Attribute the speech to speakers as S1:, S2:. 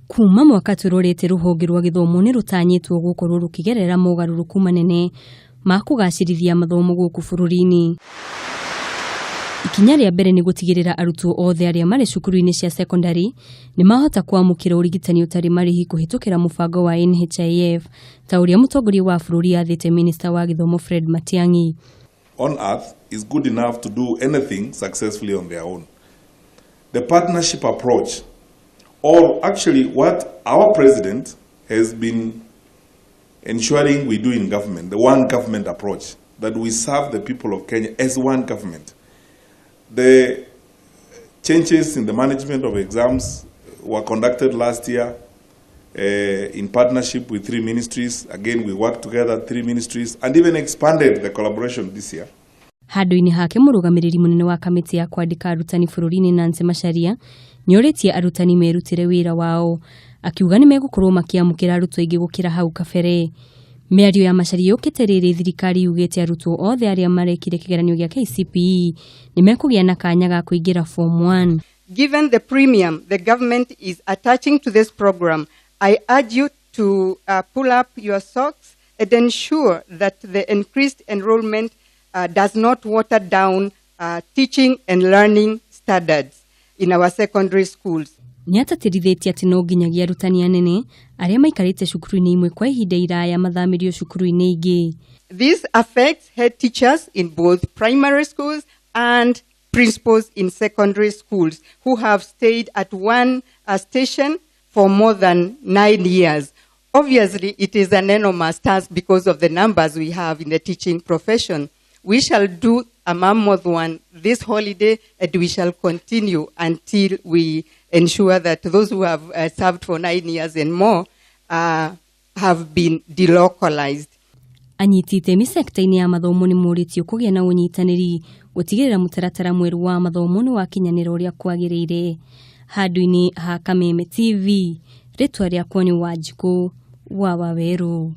S1: Kuma mwaka turorete ruhonge rwa githomo ni rutanyitwo gukorwo rukigerera mogaruruku manene ma kugacirithia mathomo guku bururi-ini. Ikinya rĩa mbere ni gutigirira arutwo othe aria mari cukuru-ini cia secondary ni mahota kwamukira urigitani utari marihi kuhitukira mubango wa NHIF ta uria mutongoria wa bururi athite Minister wa githomo Fred Matiang'i.
S2: On earth is good enough to do anything successfully on their own. The partnership approach, or actually what our president has been ensuring we do in government, the one government approach, that we serve the people of Kenya as one government. The changes in the management of exams were conducted last year in partnership with 3 ministries. Again, we worked together, 3 ministries, and even expanded the collaboration this year.
S1: Handu-ini hake murugamiriri munene wa kamiti ya kwandika arutani bururi-ini Nancy Macharia nioritie arutani merutire wira wao, akiuga ni megukorwo makiamukira arutwo aingi gukira hau kabere. Miario ya Macharia yukite riri thirikari yugite arutwo othe aria marekire kigeranio gia KCPE ni mekugia na kanya ga kuingira form 1.
S3: Given the premium the government is attaching to this program, I urge you to pull up your socks and ensure that the increased enrollment does not water down teaching and learning standards in our secondary schools.
S1: Niatatirithitie ati no nginyagia arutani anene aria maikarite cukuru-ini imwe kwa ihinda iraya mathamirio cukuru-ini ingi.
S3: This affects head teachers in both primary schools and principals in secondary schools who have stayed at one station for more than 9 years. Obviously, it is an enormous task because of the numbers we have in the teaching profession. We shall do a mammoth one this holiday, and we shall continue until we ensure that those who have served for 9 years and more have been delocalized.
S1: Anyiti itemi sekta-ini ya mathomo ni muritio kugia na unyitaniri gutigirira mutaratara mweru wa mathomo ni wakinyanira uria kwagiriire. Handu-ini ha Kameme TV, ritwa riakwa ni Wanjiku wa Waweru.